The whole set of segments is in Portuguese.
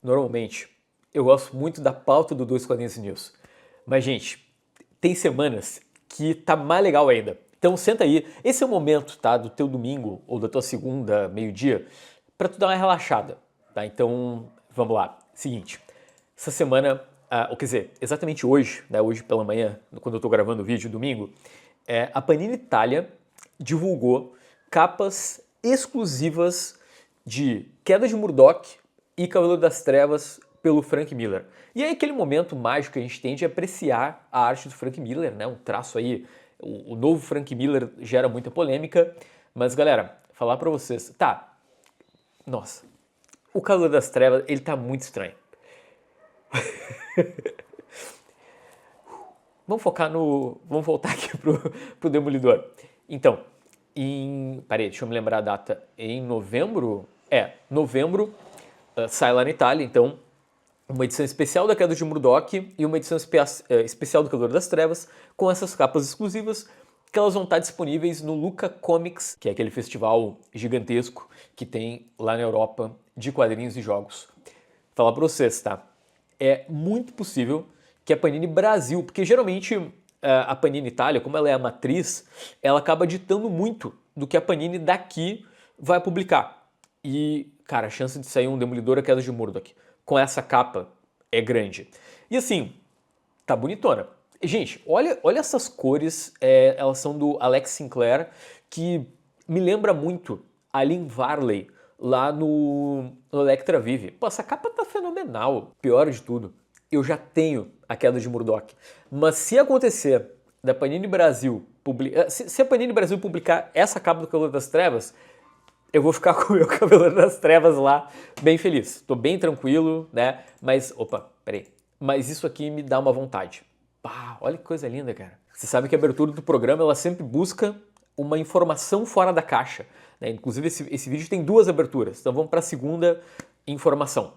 normalmente, eu gosto muito da pauta do Dois Quadrinhos News. Mas, gente, tem semanas que tá mais legal ainda. Então senta aí, esse é o momento, tá, do teu domingo ou da tua segunda, meio-dia, para tu dar uma relaxada, tá? Então, vamos lá. Seguinte, essa semana, ou quer dizer, exatamente hoje, né, hoje pela manhã, quando eu tô gravando o vídeo, domingo, a Panini Itália divulgou capas exclusivas de Queda de Murdoch e Cavaleiro das Trevas pelo Frank Miller. E aí aquele momento mágico que a gente tem de apreciar a arte do Frank Miller, né? Um traço aí, o novo Frank Miller gera muita polêmica, mas galera, falar pra vocês, tá, nossa, o Cavaleiro das Trevas, ele tá muito estranho. Vamos voltar aqui pro Demolidor. Então, peraí, deixa eu me lembrar a data. Em novembro? Novembro, sai lá na Itália, então, uma edição especial da Queda de Murdoch e uma edição especial do Cavaleiro das Trevas, com essas capas exclusivas, que elas vão estar disponíveis no Luca Comics, que é aquele festival gigantesco que tem lá na Europa de quadrinhos e jogos. Vou falar pra vocês, tá? É muito possível que a Panini Brasil, porque geralmente a Panini Itália, como ela é a matriz, ela acaba ditando muito do que a Panini daqui vai publicar. E, cara, a chance de sair um Demolidor a Queda de Murdoch com essa capa é grande. E assim, tá bonitona. Gente, olha essas cores, elas são do Alex Sinclair, que me lembra muito a Lynn Varley lá no Electra Vive. Pô, essa capa tá fenomenal. Pior de tudo, eu já tenho a Queda de Murdoch. Mas se acontecer da Panini Brasil se a Panini Brasil publicar essa capa do Cavaleiro das Trevas, eu vou ficar com o meu Cavaleiro das Trevas lá, bem feliz. Tô bem tranquilo, né? Mas, opa, peraí. Mas isso aqui me dá uma vontade. Pá, olha que coisa linda, cara. Você sabe que a abertura do programa, ela sempre busca uma informação fora da caixa, né? Inclusive, esse vídeo tem duas aberturas. Então vamos para a segunda informação.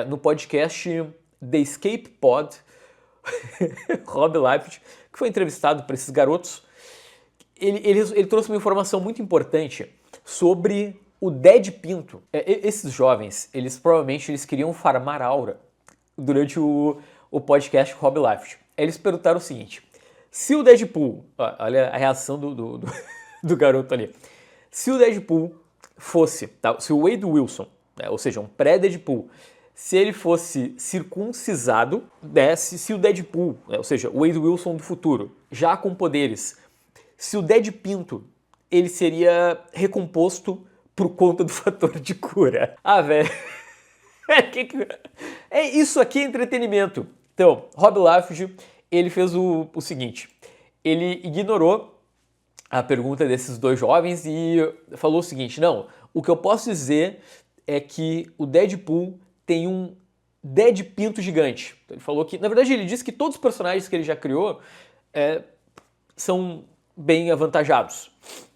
No podcast The Escape Pod, Rob Liefeld, que foi entrevistado por esses garotos, ele trouxe uma informação muito importante sobre o Dead Pinto. Esses jovens, provavelmente queriam farmar aura durante o podcast Rob Liefeld. Eles perguntaram o seguinte: se o Deadpool, olha a reação do garoto ali, se o Deadpool fosse, tá, se o Wade Wilson, né, ou seja, um pré-Deadpool, se ele fosse circuncisado, né, se o Deadpool, né, ou seja, o Wade Wilson do futuro, já com poderes, se o Dead Pinto, ele seria recomposto por conta do fator de cura. Ah, velho. Isso aqui é entretenimento. Então, Rob Liefeld, ele fez o seguinte. Ele ignorou a pergunta desses dois jovens e falou o seguinte: não, o que eu posso dizer é que o Deadpool tem um Dead Pinto gigante. Então, ele falou que, na verdade, ele disse que todos os personagens que ele já criou são bem avantajados.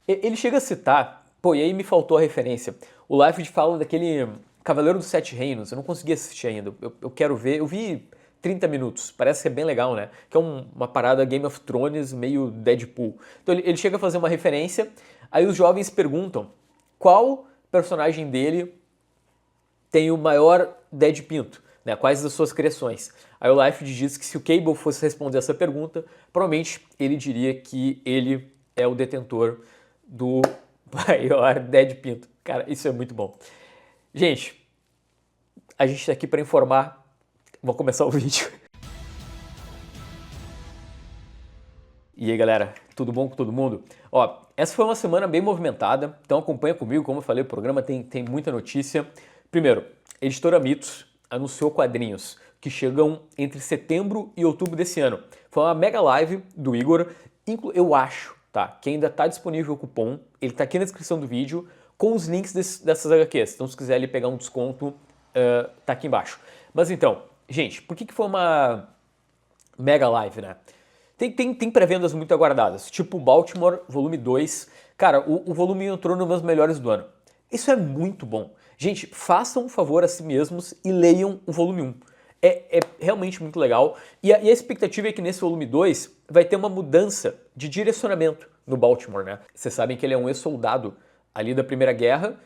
Ele chega a citar, e aí me faltou a referência, o Liefeld fala daquele Cavaleiro dos Sete Reinos, eu não consegui assistir ainda, eu quero ver, eu vi 30 minutos, parece que é bem legal, né? Que é uma parada Game of Thrones meio Deadpool. Então ele chega a fazer uma referência, aí os jovens perguntam qual personagem dele tem o maior Dead Pinto, né? Quais das suas criações. Aí o Liefeld diz que se o Cable fosse responder essa pergunta, provavelmente ele diria que ele é o detentor do maior Dead Pinto. Cara, isso é muito bom. Gente, a gente tá aqui para informar. Vou começar o vídeo. E aí, galera, tudo bom com todo mundo? Essa foi uma semana bem movimentada, então acompanha comigo, como eu falei, o programa tem muita notícia. Primeiro, Editora Mitos anunciou quadrinhos que chegam entre setembro e outubro desse ano. Foi uma mega live do Igor, eu acho, tá, que ainda está disponível o cupom, ele está aqui na descrição do vídeo, com os links dessas HQs. Então, se quiser ali pegar um desconto, tá aqui embaixo. Mas então, gente, por que foi uma mega live, né? Tem pré-vendas muito aguardadas, tipo Baltimore, volume 2. Cara, o volume entrou nos meus melhores do ano. Isso é muito bom. Gente, façam um favor a si mesmos e leiam o volume 1. É realmente muito legal. E a expectativa é que nesse volume 2 vai ter uma mudança de direcionamento no Baltimore, né? Vocês sabem que ele é um ex-soldado ali da Primeira Guerra,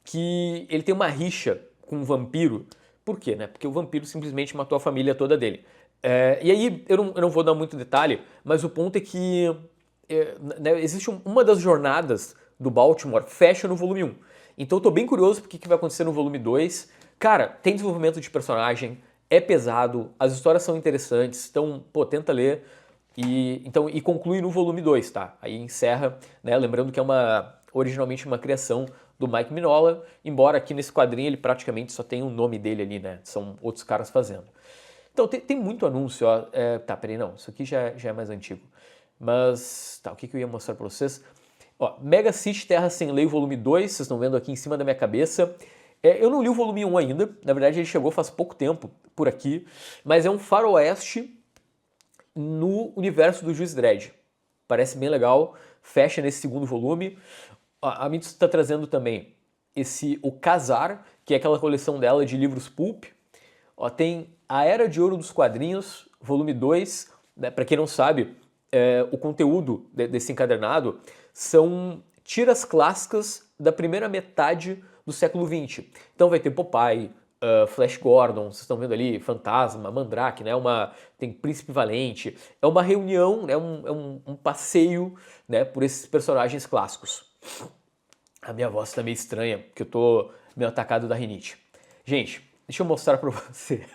que ele tem uma rixa com um vampiro Por quê, né? Porque o vampiro simplesmente matou a família toda dele. E aí, eu não vou dar muito detalhe, mas o ponto é que né, existe uma das jornadas do Baltimore fecha no volume 1. Então eu tô bem curioso pro que vai acontecer no volume 2. Cara, tem desenvolvimento de personagem, é pesado, as histórias são interessantes, então, pô, tenta ler. E conclui no volume 2, tá? Aí encerra, né? Lembrando que é originalmente uma criação do Mike Mignola, embora aqui nesse quadrinho ele praticamente só tem o nome dele ali, né? São outros caras fazendo. Então tem muito anúncio, ó. Tá, peraí, não, isso aqui já é mais antigo. Mas, tá, o que eu ia mostrar pra vocês? Ó, Mega City Terra Sem Lei, volume 2, vocês estão vendo aqui em cima da minha cabeça. Eu não li o volume 1 ainda, na verdade ele chegou faz pouco tempo por aqui, mas é um faroeste no universo do Juiz Dredd. Parece bem legal, fecha nesse segundo volume. A Mitos está trazendo também o Casar, que é aquela coleção dela de livros pulp. Ó, tem A Era de Ouro dos Quadrinhos, volume 2. Né, para quem não sabe, o conteúdo desse encadernado são tiras clássicas da primeira metade do século XX. Então vai ter Popeye, Flash Gordon, vocês estão vendo ali, Fantasma, Mandrake, né? Tem Príncipe Valente. É uma reunião, né? Um passeio, né? Por esses personagens clássicos. A minha voz tá meio estranha, porque eu tô meio atacado da rinite. Gente, deixa eu mostrar pra vocês.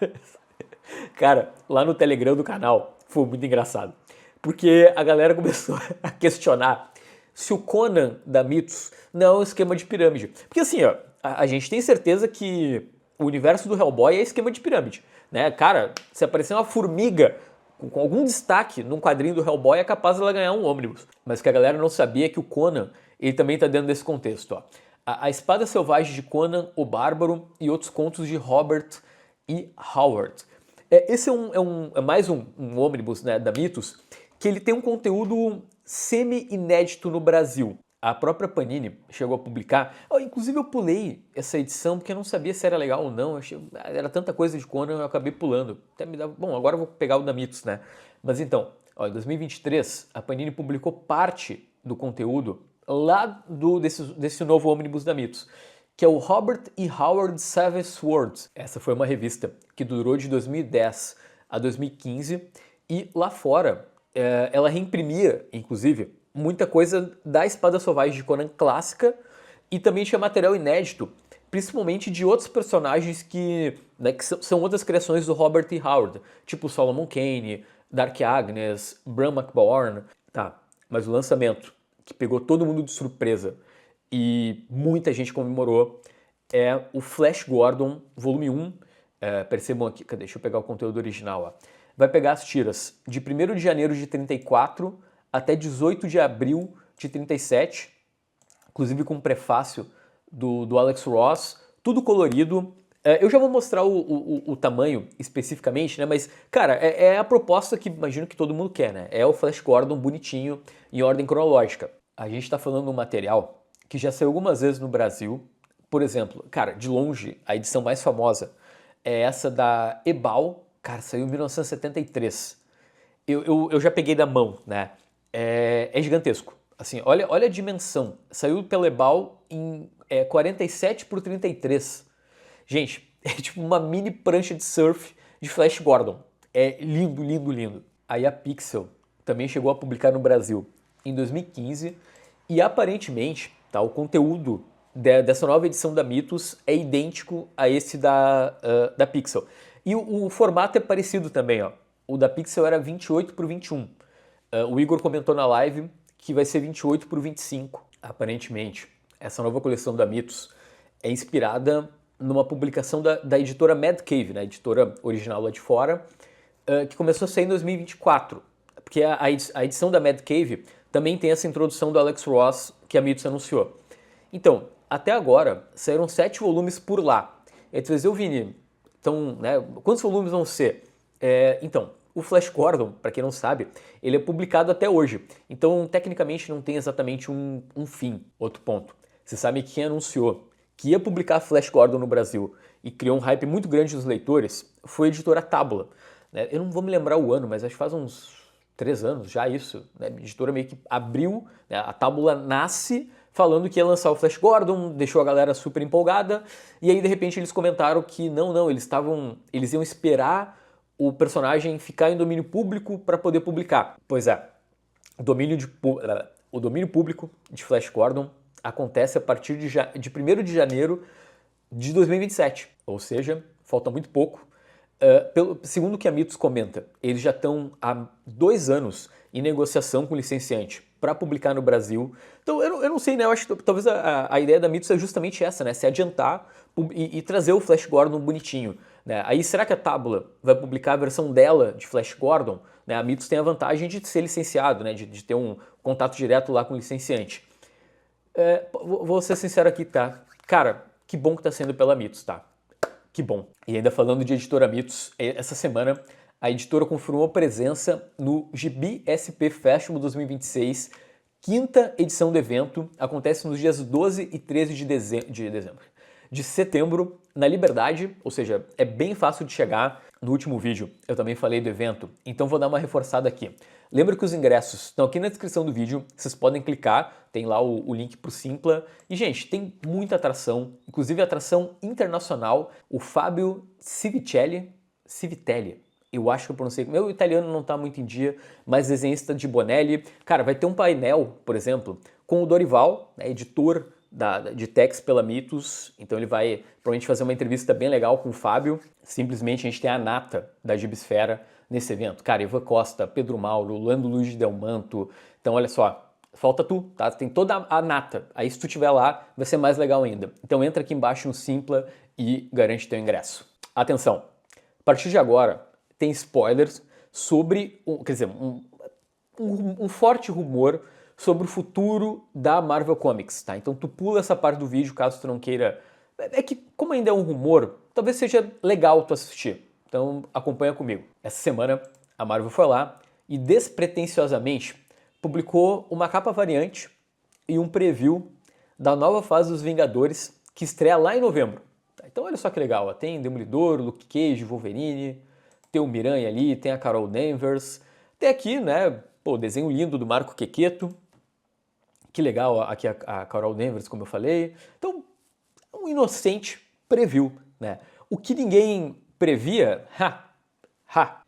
Cara, lá no Telegram do canal, foi muito engraçado. Porque a galera começou a questionar se o Conan da Mitos não é um esquema de pirâmide. Porque assim, ó, a gente tem certeza que o universo do Hellboy é esquema de pirâmide, né? Cara, se aparecer uma formiga com algum destaque num quadrinho do Hellboy, é capaz dela ganhar um ônibus. Mas o que a galera não sabia é que o Conan, ele também tá dentro desse contexto, ó. A Espada Selvagem de Conan, o Bárbaro e outros contos de Robert E. Howard. Esse é mais um ônibus, né, da Mitos, que ele tem um conteúdo semi-inédito no Brasil. A própria Panini chegou a publicar. Inclusive eu pulei essa edição porque eu não sabia se era legal ou não. Era tanta coisa de Conan, eu acabei pulando. Até me dava, bom, agora eu vou pegar o da Mitos, né? Mas então, em 2023, a Panini publicou parte do conteúdo lá desse novo ônibus da Mitos, que é o Robert E. Howard Savage Swords. Essa foi uma revista que durou de 2010 a 2015 e lá fora ela reimprimia, inclusive, muita coisa da Espada Selvagem de Conan clássica e também tinha material inédito, principalmente de outros personagens que são outras criações do Robert E. Howard, tipo Solomon Kane, Dark Agnes, Bram McBourne. Tá, mas o lançamento que pegou todo mundo de surpresa e muita gente comemorou é o Flash Gordon, volume 1. Percebam aqui, deixa eu pegar o conteúdo original. Ó. Vai pegar as tiras de 1º de janeiro de 34 até 18 de abril de 37, inclusive com um prefácio do Alex Ross, tudo colorido. Eu já vou mostrar o tamanho especificamente, né? Mas, cara, é a proposta que imagino que todo mundo quer, né? É o Flash Gordon bonitinho, em ordem cronológica. A gente está falando de um material que já saiu algumas vezes no Brasil. Por exemplo, cara, de longe, a edição mais famosa é essa da Ebal. Cara, saiu em 1973. Eu já peguei da mão, né? É gigantesco. Assim, olha a dimensão. Saiu pela Ebal em 47 por 33. Gente, é tipo uma mini prancha de surf de Flash Gordon. É lindo, lindo, lindo. Aí a Pixel também chegou a publicar no Brasil em 2015 e aparentemente, tá, o conteúdo dessa nova edição da Mitos é idêntico a esse da Pixel. E o formato é parecido também, ó. O da Pixel era 28 por 21. O Igor comentou na live que vai ser 28 por 25, aparentemente. Essa nova coleção da Mitos é inspirada numa publicação da editora Mad Cave, né, a editora original lá de fora, que começou a sair em 2024. Porque a edição da Mad Cave também tem essa introdução do Alex Ross que a Mitos anunciou. Então, até agora, saíram 7 volumes por lá. E aí tu vai dizer, Vini, então, né, quantos volumes vão ser? Então, o Flash Gordon, para quem não sabe, ele é publicado até hoje. Então, tecnicamente, não tem exatamente um fim. Outro ponto. Você sabe que quem anunciou que ia publicar Flash Gordon no Brasil e criou um hype muito grande dos leitores foi a editora Tábula. Né? Eu não vou me lembrar o ano, mas acho que faz uns 3 anos já isso. Né? A editora meio que abriu, né? A Tábula nasce falando que ia lançar o Flash Gordon, deixou a galera super empolgada, e aí de repente eles comentaram que não, eles iam esperar o personagem ficar em domínio público para poder publicar. Pois é, o domínio público de Flash Gordon acontece a partir de 1º de janeiro de 2027, ou seja, falta muito pouco. Segundo o que a Mitos comenta, eles já estão há 2 anos em negociação com o licenciante para publicar no Brasil. Então eu não sei, né? Eu acho que talvez a ideia da Mitos é justamente essa, né? Se adiantar e trazer o Flash Gordon bonitinho. Né? Aí será que a Tábula vai publicar a versão dela de Flash Gordon? Né? A Mitos tem a vantagem de ser licenciado, né? De ter um contato direto lá com o licenciante. Vou ser sincero aqui, tá? Cara, que bom que tá sendo pela Mitos, tá? Que bom. E ainda falando de editora Mitos, essa semana a editora confirmou presença no Gibi SP Festival 2026, 5ª edição do evento. Acontece nos dias 12 e 13 de setembro, na Liberdade, ou seja, é bem fácil de chegar. No último vídeo eu também falei do evento, então vou dar uma reforçada aqui. Lembra que os ingressos estão aqui na descrição do vídeo, vocês podem clicar, tem lá o link pro Simpla. E, gente, tem muita atração, inclusive atração internacional. O Fábio Civitelli, eu acho que eu pronunciei, meu italiano não tá muito em dia, mas desenhista de Bonelli. Cara, vai ter um painel, por exemplo, com o Dorival, né, editor de Tex pela Mitos, então ele vai provavelmente fazer uma entrevista bem legal com o Fábio. Simplesmente a gente tem a nata da Gibisfera nesse evento. Cara, Ivan Costa, Pedro Mauro, Lando Luiz Del Manto. Então olha só, falta tu, tá? Tem toda a nata. Aí se tu estiver lá, vai ser mais legal ainda. Então entra aqui embaixo no Simpla e garante teu ingresso. Atenção, a partir de agora tem spoilers sobre, um forte rumor sobre o futuro da Marvel Comics, tá? Então tu pula essa parte do vídeo caso tu não queira. É que, como ainda é um rumor, talvez seja legal tu assistir. Então acompanha comigo. Essa semana a Marvel foi lá e despretensiosamente publicou uma capa variante e um preview da nova fase dos Vingadores que estreia lá em novembro. Tá? Então olha só que legal, ó. Tem Demolidor, Luke Cage, Wolverine, tem o Miranha ali, tem a Carol Danvers, tem aqui, né, pô, desenho lindo do Marco Quequeto. Que legal, ó, aqui a Carol Danvers, como eu falei. Então, um inocente preview, né? O que ninguém previa,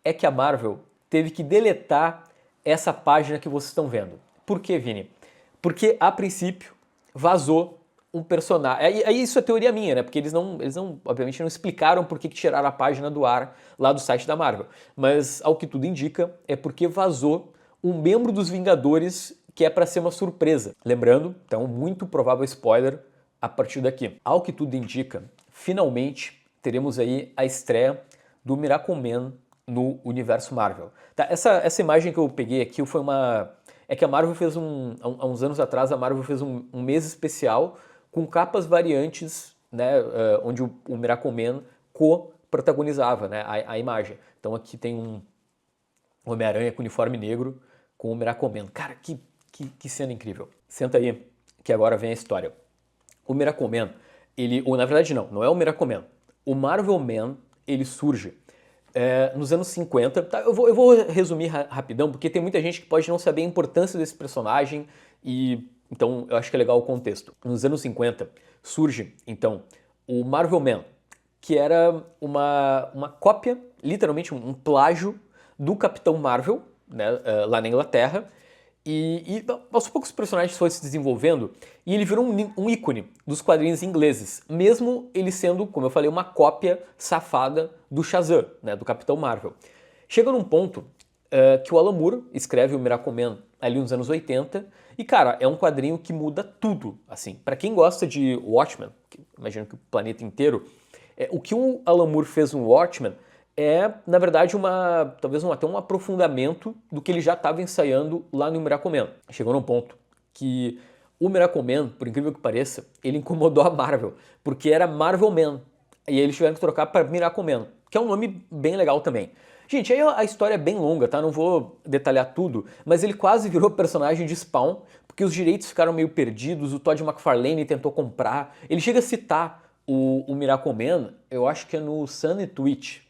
é que a Marvel teve que deletar essa página que vocês estão vendo. Por quê, Vini? Porque, a princípio, vazou um personagem. Aí isso é teoria minha, né? Porque eles não, obviamente, não explicaram por que tiraram a página do ar lá do site da Marvel. Mas, ao que tudo indica, é porque vazou um membro dos Vingadores que é para ser uma surpresa. Lembrando, então, muito provável spoiler a partir daqui. Ao que tudo indica, finalmente teremos aí a estreia do Miracle Man no universo Marvel. Tá, essa imagem que eu peguei aqui foi uma... É que a Marvel fez há uns anos atrás, a Marvel fez um mês especial com capas variantes, né, onde o Miracle Man co-protagonizava, né, a imagem. Então aqui tem um Homem-Aranha com uniforme negro com o Miracle Man. Cara, que cena incrível. Senta aí, que agora vem a história. O Miracle Man, ou na verdade não é o Miracle Man. O Marvel Man, ele surge nos anos 50. Tá? Eu vou resumir rapidão, porque tem muita gente que pode não saber a importância desse personagem, e então eu acho que é legal o contexto. Nos anos 50 surge, então, o Marvel Man, que era uma cópia, literalmente um plágio do Capitão Marvel, né, lá na Inglaterra. E aos poucos os personagens foram se desenvolvendo e ele virou um ícone dos quadrinhos ingleses, mesmo ele sendo, como eu falei, uma cópia safada do Shazam, né, do Capitão Marvel. Chega num ponto que o Alan Moore escreve o Miracle Man ali nos anos 80 e, cara, é um quadrinho que muda tudo. Assim, para quem gosta de Watchmen, imagino que o planeta inteiro, o que o Alan Moore fez no Watchmen é, na verdade, talvez até um aprofundamento do que ele já estava ensaiando lá no Miracle Man. Chegou num ponto que o Miracle Man, por incrível que pareça, ele incomodou a Marvel, porque era Marvel Man, e aí eles tiveram que trocar para Miracle Man, que é um nome bem legal também. Gente, aí a história é bem longa, tá? Não vou detalhar tudo, mas ele quase virou personagem de Spawn, porque os direitos ficaram meio perdidos, o Todd McFarlane tentou comprar, ele chega a citar o Miracle Man, eu acho que é no Sun e Twitch.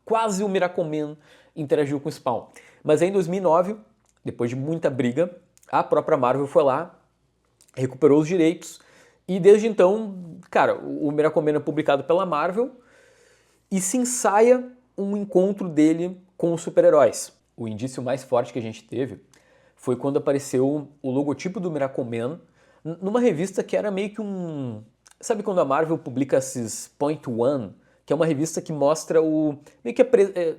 Quase o Miracle Man interagiu com o Spawn. Mas aí em 2009, depois de muita briga, a própria Marvel foi lá recuperou os direitos, e desde então, cara, o Miracle Man é publicado pela Marvel e se ensaia um encontro dele com os super-heróis. O indício mais forte que a gente teve foi quando apareceu o logotipo do Miracle Man numa revista que era meio que um... Sabe quando a Marvel publica esses Point One, que é uma revista que mostra o... meio que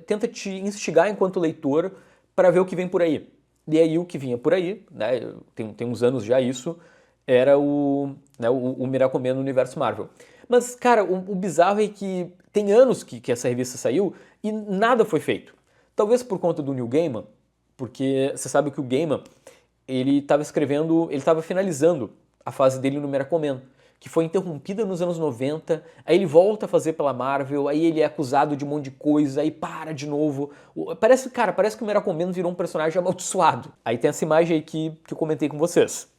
tenta te instigar enquanto leitor para ver o que vem por aí. E aí o que vinha por aí, né, tem uns anos já isso, era o Miracle Man no universo Marvel. Mas, cara, o bizarro é que tem anos que essa revista saiu e nada foi feito. Talvez por conta do Neil Gaiman, porque você sabe que o Gaiman, ele estava finalizando a fase dele no Miracle Man, que foi interrompida nos anos 90, aí ele volta a fazer pela Marvel, aí ele é acusado de um monte de coisa, aí para de novo. Parece que o Miracle Man virou um personagem amaldiçoado. Aí tem essa imagem aí que eu comentei com vocês.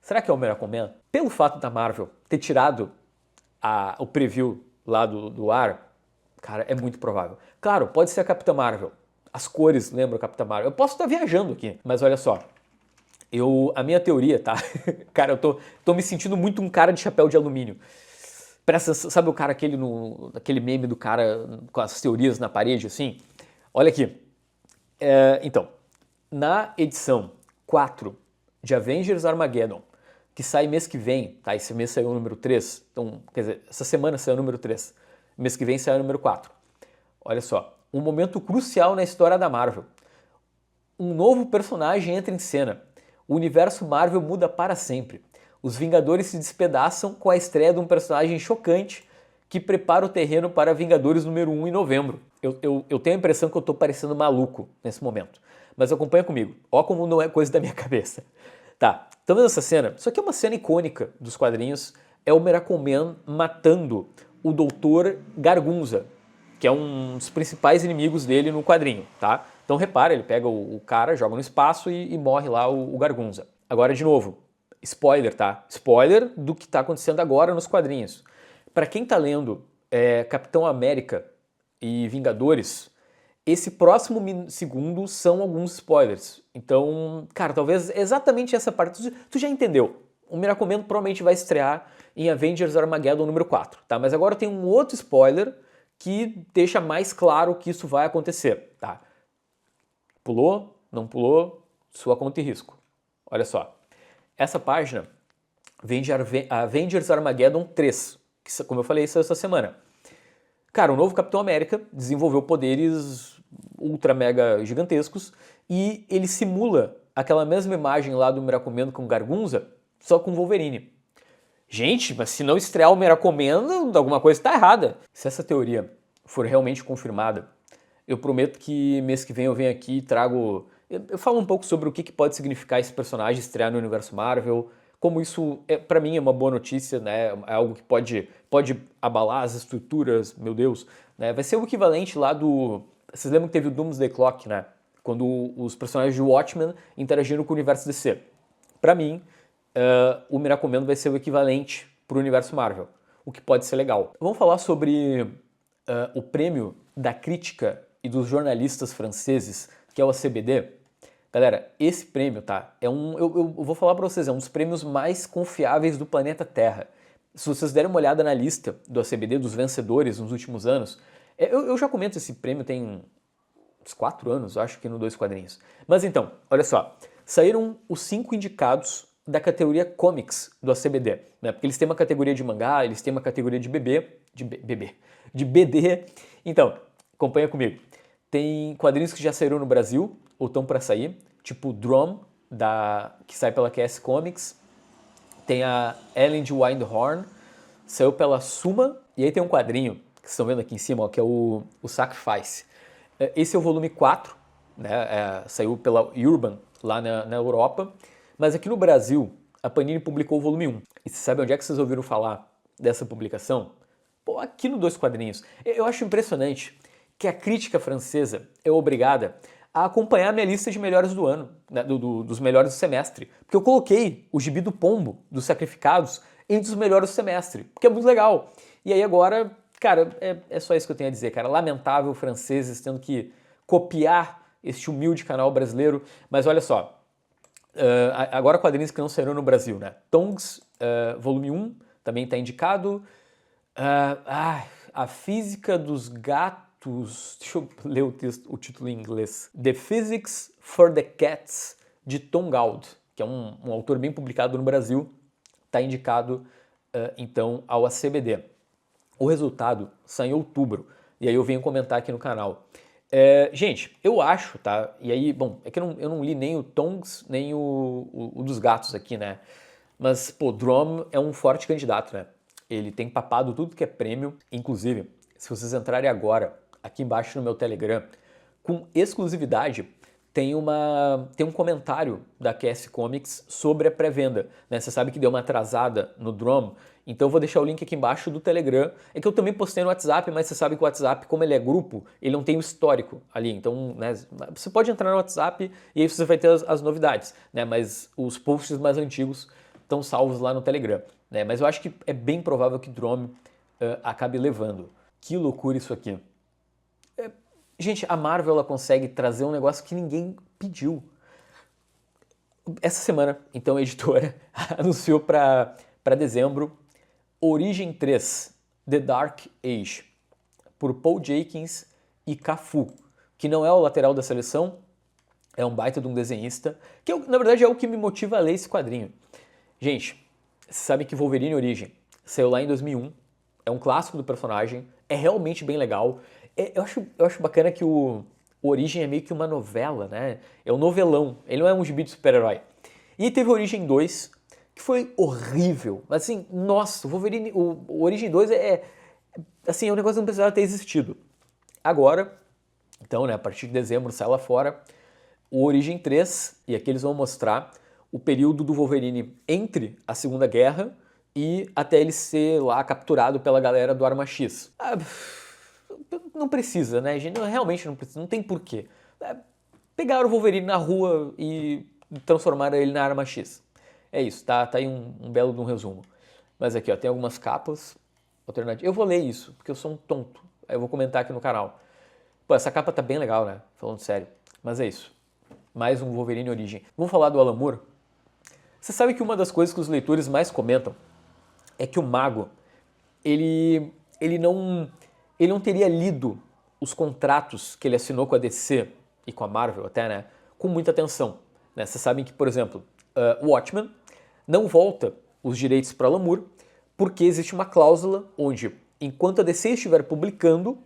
Será que é o Miracle Man? Pelo fato da Marvel ter tirado o preview lá do ar, cara, é muito provável. Claro, pode ser a Capitã Marvel. As cores lembram a Capitã Marvel. Eu posso estar viajando aqui, mas olha só. A minha teoria, tá? Cara, eu tô me sentindo muito um cara de chapéu de alumínio. Sabe o cara aquele meme do cara com as teorias na parede, assim? Olha aqui. Então, na edição 4 de Avengers Armageddon, que sai mês que vem, tá? Esse mês saiu o número 3, então, quer dizer, essa semana saiu o número 3, mês que vem saiu o número 4. Olha só, um momento crucial na história da Marvel. Um novo personagem entra em cena. O universo Marvel muda para sempre. Os Vingadores se despedaçam com a estreia de um personagem chocante que prepara o terreno para Vingadores número 1 em novembro. Eu tenho a impressão que eu tô parecendo maluco nesse momento. Mas acompanha comigo. Ó como não é coisa da minha cabeça. Tá, estão vendo essa cena? Isso aqui é uma cena icônica dos quadrinhos. É o Miracle Man matando o Doutor Gargunza, que é um dos principais inimigos dele no quadrinho, tá? Então repara, ele pega o cara, joga no espaço e morre lá o Gargunza. Agora, de novo, spoiler, tá? Spoiler do que tá acontecendo agora nos quadrinhos. Para quem tá lendo Capitão América e Vingadores, esse próximo segundo são alguns spoilers. Então, cara, talvez exatamente essa parte tu já entendeu. O Miracle Man provavelmente vai estrear em Avengers Armageddon número 4, tá? Mas agora tem um outro spoiler que deixa mais claro que isso vai acontecer, tá? Pulou? Não pulou? Sua conta e risco. Olha só. Essa página vem de Avengers Armageddon 3, que, como eu falei, saiu essa semana. Cara, o novo Capitão América desenvolveu poderes ultra mega gigantescos e ele simula aquela mesma imagem lá do Miracle Man com Gargunza, só com Wolverine. Gente, mas se não estrear o Miracle Man, alguma coisa está errada. Se essa teoria for realmente confirmada, eu prometo que mês que vem eu venho aqui e trago... Eu falo um pouco sobre o que pode significar esse personagem estrear no universo Marvel, como isso, para mim, é uma boa notícia, né? É algo que pode abalar as estruturas, meu Deus. Né? Vai ser o equivalente lá do... Vocês lembram que teve o Doomsday Clock, né? Quando os personagens de Watchmen interagiram com o universo DC. Para mim, o Miracle Man vai ser o equivalente para o universo Marvel, o que pode ser legal. Vamos falar sobre o prêmio da crítica e dos jornalistas franceses, que é o ACBD. Galera, esse prêmio, tá? Eu vou falar para vocês, é um dos prêmios mais confiáveis do planeta Terra. Se vocês derem uma olhada na lista do ACBD, dos vencedores nos últimos anos, eu já comento esse prêmio tem uns 4 anos, acho que no Dois Quadrinhos. Mas então, olha só, saíram os 5 indicados da categoria Comics do ACBD, né? Porque eles têm uma categoria de mangá, eles têm uma categoria de de BD. Então, acompanha comigo. Tem quadrinhos que já saíram no Brasil, ou estão para sair, tipo Drum, que sai pela QS Comics. Tem a Ellen de Windhorn, saiu pela Suma. E aí tem um quadrinho, que vocês estão vendo aqui em cima, ó, que é o Sacrifice. Esse é o volume 4, né? Saiu pela Urban, lá na Europa. Mas aqui no Brasil, a Panini publicou o volume 1. E você sabe onde é que vocês ouviram falar dessa publicação? Pô, aqui no Dois Quadrinhos. Eu acho impressionante que a crítica francesa é obrigada a acompanhar a minha lista de melhores do ano, né, dos melhores do semestre. Porque eu coloquei o Gibi do Pombo, dos Sacrificados, entre os melhores do semestre, porque é muito legal. E aí agora, cara, é só isso que eu tenho a dizer, cara. Lamentável franceses tendo que copiar este humilde canal brasileiro. Mas olha só, Agora quadrinhos que não saíram no Brasil, né? Tongs, volume 1, também está indicado. A Física dos Gatos, deixa eu ler o título em inglês. The Physics for the Cats, de Tom Gauld, que é um autor bem publicado no Brasil, está indicado, então, ao ACBD. O resultado sai em outubro, e aí eu venho comentar aqui no canal. Gente, eu acho, tá? E aí, bom, é que eu não li nem o Tongs, nem o dos gatos aqui, né? Mas, pô, Drum é um forte candidato, né? Ele tem papado tudo que é prêmio. Inclusive, se vocês entrarem agora, aqui embaixo no meu Telegram, com exclusividade, tem um comentário da QS Comics sobre a pré-venda, né? Você sabe que deu uma atrasada no Drum, então eu vou deixar o link aqui embaixo do Telegram. É que eu também postei no WhatsApp, mas você sabe que o WhatsApp, como ele é grupo, ele não tem o histórico ali. Então, né, você pode entrar no WhatsApp e aí você vai ter as novidades, né? Mas os posts mais antigos estão salvos lá no Telegram, né? Mas eu acho que é bem provável que Drum acabe levando. Que loucura isso aqui. Gente, a Marvel ela consegue trazer um negócio que ninguém pediu. Essa semana, então, a editora anunciou para dezembro Origem 3, The Dark Age, por Paul Jenkins e Cafu, que não é o lateral da seleção, é um baita de um desenhista, que na verdade é o que me motiva a ler esse quadrinho. Gente, vocês sabem que Wolverine Origem saiu lá em 2001, é um clássico do personagem, é realmente bem legal. Eu acho bacana que o Origem é meio que uma novela, né? É um novelão, ele não é um gibi de super-herói. E teve Origem 2, que foi horrível. Assim, nossa, o Origem 2 assim, é um negócio que não precisava ter existido. Agora, então, né, a partir de dezembro sai lá fora o Origem 3, e aqui eles vão mostrar o período do Wolverine entre a Segunda Guerra e até ele ser lá capturado pela galera do Arma X. Não precisa, né, gente? Realmente não precisa, não tem porquê. Pegaram o Wolverine na rua e transformaram ele na Arma X. É isso, tá aí um belo de um resumo. Mas aqui, ó, tem algumas capas alternativas. Eu vou ler isso, porque eu sou um tonto. Aí eu vou comentar aqui no canal. Pô, essa capa tá bem legal, né? Falando sério. Mas é isso. Mais um Wolverine Origem. Vamos falar do Alan Moore? Você sabe que uma das coisas que os leitores mais comentam é que o Mago, ele não teria lido os contratos que ele assinou com a DC e com a Marvel até, né? Com muita atenção. Né? Vocês sabem que, por exemplo, Watchmen não volta os direitos para Alan Moore porque existe uma cláusula onde, enquanto a DC estiver publicando,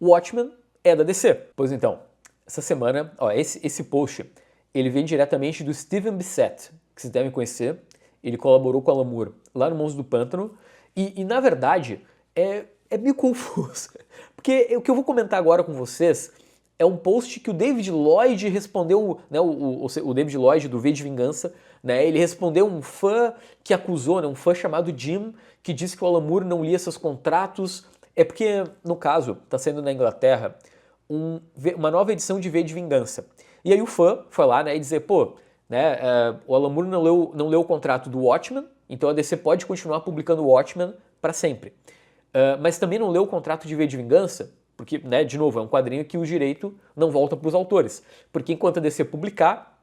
Watchmen é da DC. Pois então, essa semana, ó, esse post, ele vem diretamente do Steven Bissett, que vocês devem conhecer. Ele colaborou com o Alan Moore lá no Monstro do Pântano. E na verdade, é meio confuso. Porque o que eu vou comentar agora com vocês é um post que o David Lloyd respondeu, né, o David Lloyd do V de Vingança, né, ele respondeu um fã que acusou, né, um fã chamado Jim, que disse que o Alan Moore não lia seus contratos. É porque, no caso, está saindo na Inglaterra uma nova edição de V de Vingança. E aí o fã foi lá, né, e dizer, pô, né, o Alan Moore não leu o contrato do Watchmen, então a DC pode continuar publicando o Watchmen para sempre. Mas também não leu o contrato de V de Vingança, porque, né, de novo, é um quadrinho que o direito não volta para os autores. Porque enquanto a DC publicar,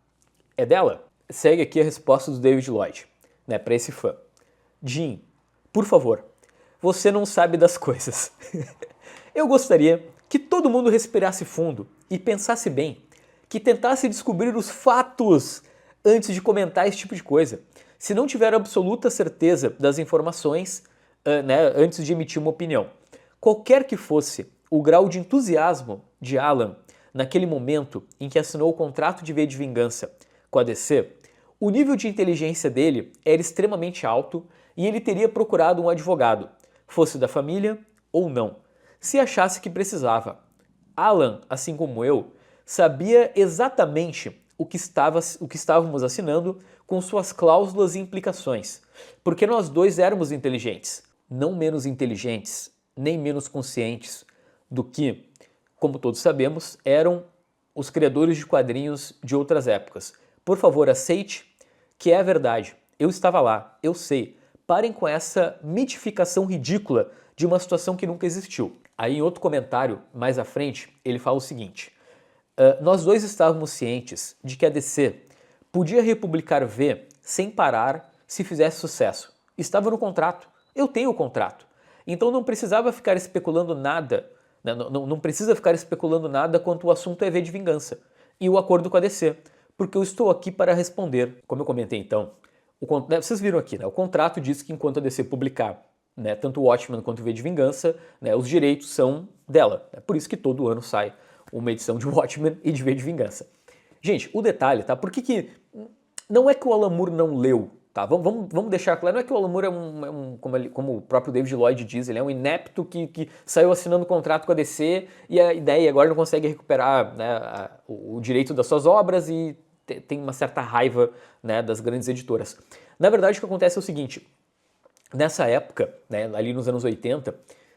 é dela. Segue aqui a resposta do David Lloyd, né, para esse fã. Jim, por favor, você não sabe das coisas. Eu gostaria que todo mundo respirasse fundo e pensasse bem, que tentasse descobrir os fatos antes de comentar esse tipo de coisa. Se não tiver absoluta certeza das informações, né, antes de emitir uma opinião. Qualquer que fosse o grau de entusiasmo de Alan naquele momento em que assinou o contrato de V de Vingança com a DC, o nível de inteligência dele era extremamente alto e ele teria procurado um advogado, fosse da família ou não, se achasse que precisava. Alan, assim como eu, sabia exatamente o que estávamos assinando com suas cláusulas e implicações, porque nós dois éramos inteligentes, não menos inteligentes, nem menos conscientes do que, como todos sabemos, eram os criadores de quadrinhos de outras épocas. Por favor, aceite que é a verdade. Eu estava lá, eu sei. Parem com essa mitificação ridícula de uma situação que nunca existiu. Aí, em outro comentário, mais à frente, ele fala o seguinte: nós dois estávamos cientes de que a DC Podia republicar V sem parar se fizesse sucesso. Estava no contrato. Eu tenho o contrato. Então não precisava ficar especulando nada, né? Não precisa ficar especulando nada quanto o assunto é V de Vingança e o acordo com a DC, porque eu estou aqui para responder. Como eu comentei então, vocês viram aqui, né? O contrato diz que enquanto a DC publicar, né, tanto o Watchmen quanto o V de Vingança, né, os direitos são dela. É por isso que todo ano sai uma edição de Watchmen e de V de Vingança. Gente, o detalhe, tá? Por que não é que o Alan Moore não leu, tá? Vamos deixar claro, não é que o Alan Moore como o próprio David Lloyd diz, ele é um inepto que saiu assinando contrato com a DC e a ideia agora não consegue recuperar, né, o direito das suas obras e tem uma certa raiva, né, das grandes editoras. Na verdade, o que acontece é o seguinte, nessa época, né, ali nos anos 80,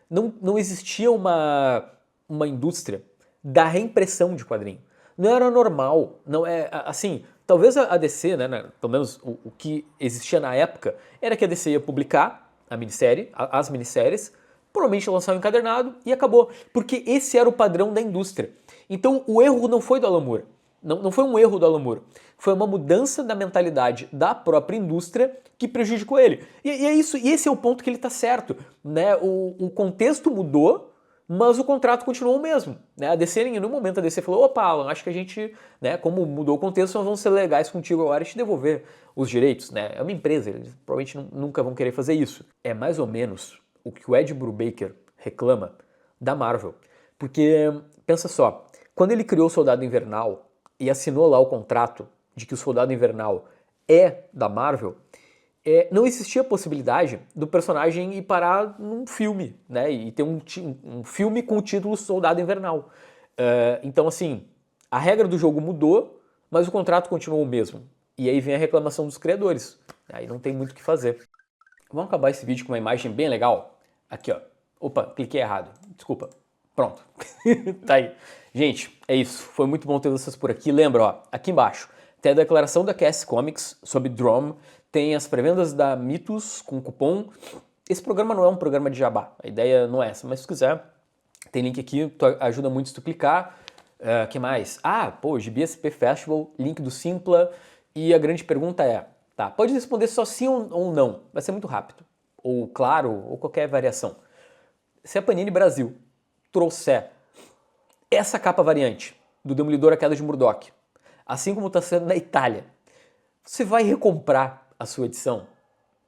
não existia uma indústria da reimpressão de quadrinho. Não era normal, não é assim. Talvez a DC, né, pelo menos o que existia na época, era que a DC ia publicar a minissérie, as minisséries, provavelmente lançar um encadernado e acabou. Porque esse era o padrão da indústria. Então o erro não foi do Alan Moore. Não foi um erro do Alan Moore. Foi uma mudança da mentalidade da própria indústria que prejudicou ele. E é isso, e esse é o ponto que ele está certo. Né? O contexto mudou, mas o contrato continuou o mesmo. Né? A DC, em nenhum momento a DC falou, opa, Alan, acho que a gente, né, como mudou o contexto, nós vamos ser legais contigo agora e te devolver os direitos. Né? É uma empresa, eles provavelmente nunca vão querer fazer isso. É mais ou menos o que o Ed Brubaker reclama da Marvel. Porque, pensa só, quando ele criou o Soldado Invernal e assinou lá o contrato de que o Soldado Invernal é da Marvel, não existia a possibilidade do personagem ir parar num filme, né? E ter um filme com o título Soldado Invernal. Então, assim, a regra do jogo mudou, mas o contrato continuou o mesmo. E aí vem a reclamação dos criadores. Aí não tem muito o que fazer. Vamos acabar esse vídeo com uma imagem bem legal. Aqui, ó. Opa, cliquei errado. Desculpa. Pronto. Tá aí. Gente, é isso. Foi muito bom ter vocês por aqui. Lembra, ó, aqui embaixo tem a declaração da Cass Comics sobre Drum, tem as pré-vendas da Mythos com cupom. Esse programa não é um programa de jabá, a ideia não é essa, mas se quiser, tem link aqui, ajuda muito se tu clicar. Que mais? GBSP Festival, link do Simpla, e a grande pergunta é, tá, pode responder só sim ou não, vai ser muito rápido, ou claro, ou qualquer variação. Se a Panini Brasil trouxer essa capa variante do Demolidor A Queda de Murdoch, assim como está sendo na Itália, você vai recomprar a sua edição?